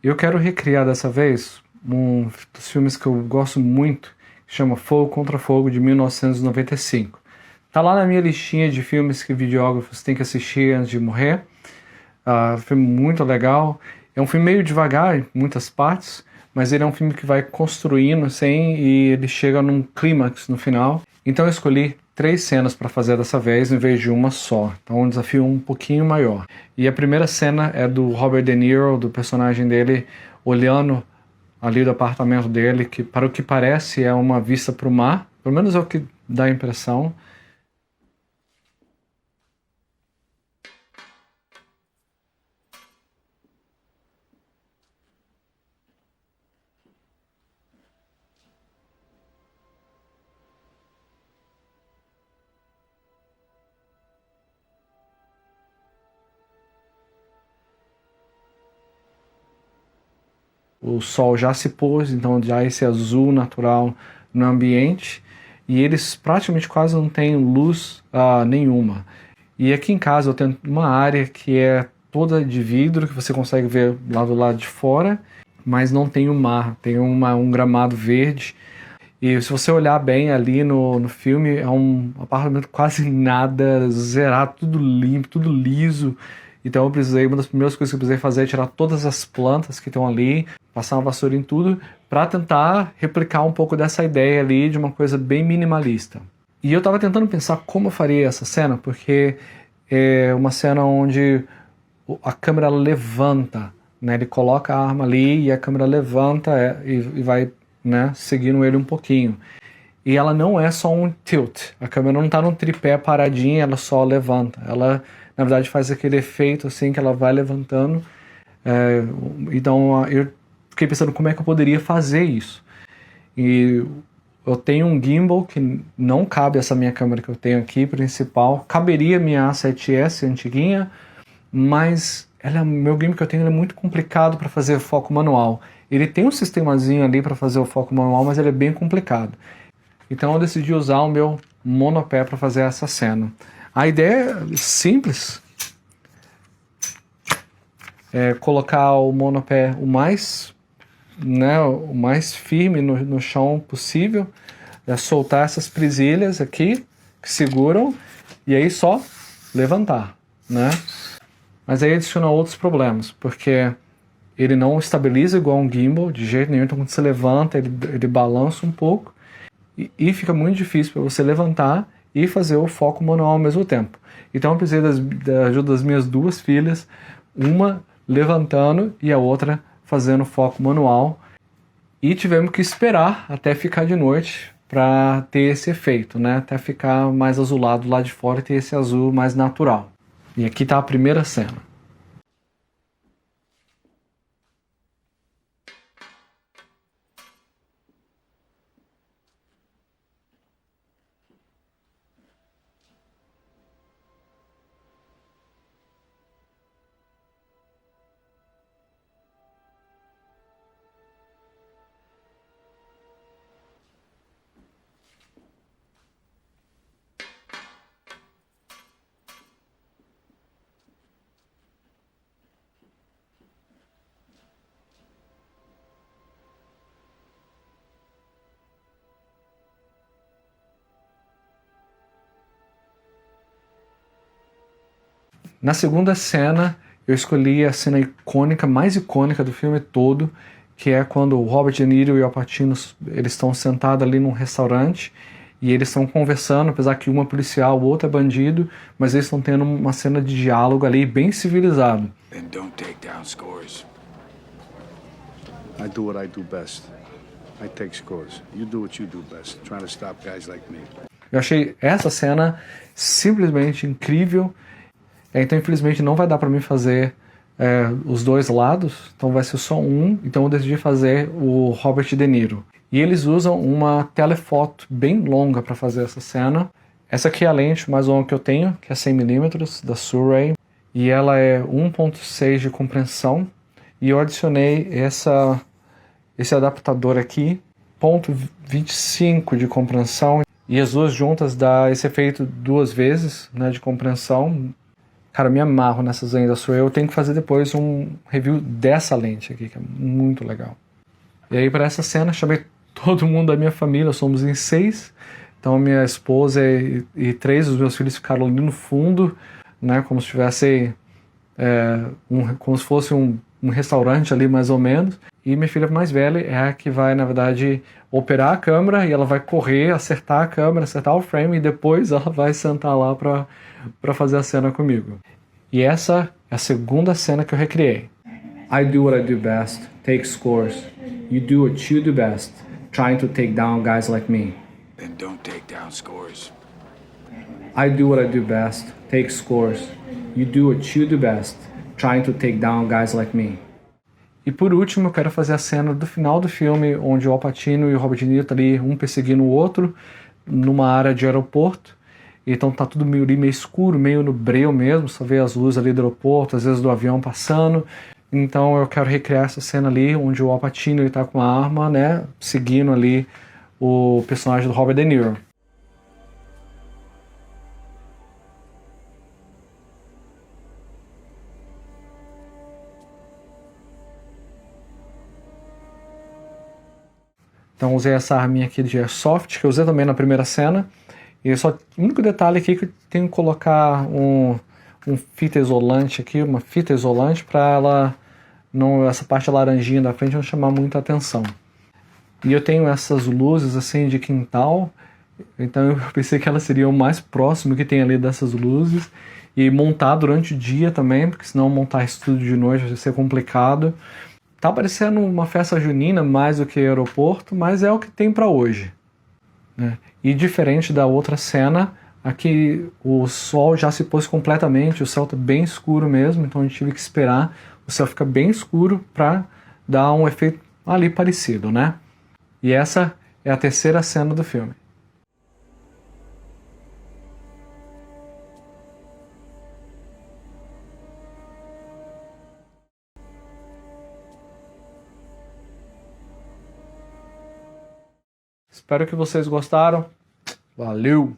Eu quero recriar dessa vez um dos filmes que eu gosto muito, que chama Fogo contra Fogo, de 1995. Tá lá na minha listinha de filmes que videógrafos têm que assistir antes de morrer. Um filme muito legal. É um filme meio devagar em muitas partes, mas ele é um filme que vai construindo assim, e ele chega num clímax no final. Então eu escolhi 3 cenas para fazer dessa vez, em vez de uma só. Então é um desafio um pouquinho maior. E a primeira cena é do Robert De Niro, do personagem dele, olhando ali do apartamento dele, que para o que parece é uma vista para o mar. Pelo menos é o que dá a impressão. O sol já se pôs, então já esse azul natural no ambiente, e eles praticamente quase não têm luz nenhuma. E aqui em casa eu tenho uma área que é toda de vidro, que você consegue ver lá do lado de fora, mas não tem o mar, tem um gramado verde. E se você olhar bem ali no filme, é um apartamento quase nada, zerado, tudo limpo, tudo liso. Então uma das primeiras coisas que eu precisei fazer é tirar todas as plantas que estão ali, passar uma vassoura em tudo, para tentar replicar um pouco dessa ideia ali de uma coisa bem minimalista. E eu estava tentando pensar como eu faria essa cena, porque é uma cena onde a câmera levanta, né? Ele coloca a arma ali e a câmera levanta e vai, né, seguindo ele um pouquinho. E ela não é só um tilt, a câmera não está num tripé paradinha, ela só levanta. Ela, na verdade, faz aquele efeito assim que ela vai levantando. Então eu fiquei pensando como é que eu poderia fazer isso. E eu tenho um gimbal que não cabe essa minha câmera que eu tenho aqui, principal. Caberia minha A7S antiguinha, mas meu gimbal que eu tenho é muito complicado para fazer foco manual. Ele tem um sistemazinho ali para fazer o foco manual, mas ele é bem complicado. Então eu decidi usar o meu monopé para fazer essa cena. A ideia é simples. É colocar o monopé o mais firme no chão possível. É soltar essas presilhas aqui, que seguram, e aí só levantar, né? Mas aí adiciona outros problemas, porque ele não estabiliza igual um gimbal, de jeito nenhum. Então quando você levanta, ele balança um pouco, e fica muito difícil para você levantar e fazer o foco manual ao mesmo tempo. Então eu precisei da ajuda das minhas 2 filhas, uma levantando e a outra fazendo foco manual, e tivemos que esperar até ficar de noite para ter esse efeito, né? Até ficar mais azulado lá de fora e ter esse azul mais natural. E aqui está a primeira cena. Na segunda cena, eu escolhi a cena icônica, mais icônica do filme todo, que é quando o Robert De Niro e o Al Pacino, eles estão sentados ali num restaurante e eles estão conversando, apesar que um é policial, o outro é bandido, mas eles estão tendo uma cena de diálogo ali bem civilizado. And don't take down scores. I do what I do best. I take scores. You do what you do best, trying to stop guys like me. Eu achei essa cena simplesmente incrível. Então, infelizmente, não vai dar para mim fazer os 2 lados, então vai ser só um. Então eu decidi fazer o Robert De Niro. E eles usam uma telefoto bem longa para fazer essa cena. Essa aqui é a lente mais longa que eu tenho, que é 100mm, da Surrey. E ela é 1.6 de compreensão. E eu adicionei esse adaptador aqui, 0.25 de compreensão. E as duas juntas dá esse efeito 2 vezes, né, de compreensão. Cara, eu me amarro nessas lentes. Eu tenho que fazer depois um review dessa lente aqui, que é muito legal. E aí, para essa cena, chamei todo mundo da minha família, somos em 6. Então, minha esposa e 3 dos meus filhos ficaram ali no fundo, né, como se tivesse, como se fosse um restaurante ali, mais ou menos. E minha filha mais velha é a que vai, na verdade, operar a câmera, e ela vai correr, acertar a câmera, acertar o frame, e depois ela vai sentar lá para fazer a cena comigo. E essa é a segunda cena que eu recriei. I do what I do best, take scores. You do what you do best, trying to take down guys like me. Then don't take down scores. I do what I do best, take scores. You do what you do best, trying to take down guys like me. E por último, eu quero fazer a cena do final do filme, onde o Al Pacino e o Robert De Niro estão ali, um perseguindo o outro, numa área de aeroporto. Então tá tudo meio escuro, meio no breu mesmo, só vê as luzes ali do aeroporto, às vezes do avião passando. Então eu quero recriar essa cena ali, onde o Al Pacino ele tá com a arma, né, seguindo ali o personagem do Robert De Niro. Então usei essa arminha aqui de Airsoft, que eu usei também na primeira cena. E o único detalhe aqui é que eu tenho que colocar um fita isolante aqui, uma fita isolante, para ela não, essa parte laranjinha da frente não chamar muita atenção. E eu tenho essas luzes assim de quintal, então eu pensei que ela seria o mais próximo que tem ali dessas luzes. E montar durante o dia também, porque senão montar isso tudo de noite vai ser complicado. Tá parecendo uma festa junina mais do que aeroporto, mas é o que tem para hoje, né? E diferente da outra cena, aqui o sol já se pôs completamente, o céu tá bem escuro mesmo, então a gente tive que esperar o céu ficar bem escuro para dar um efeito ali parecido, né? E essa é a terceira cena do filme. Espero que vocês gostaram. Valeu!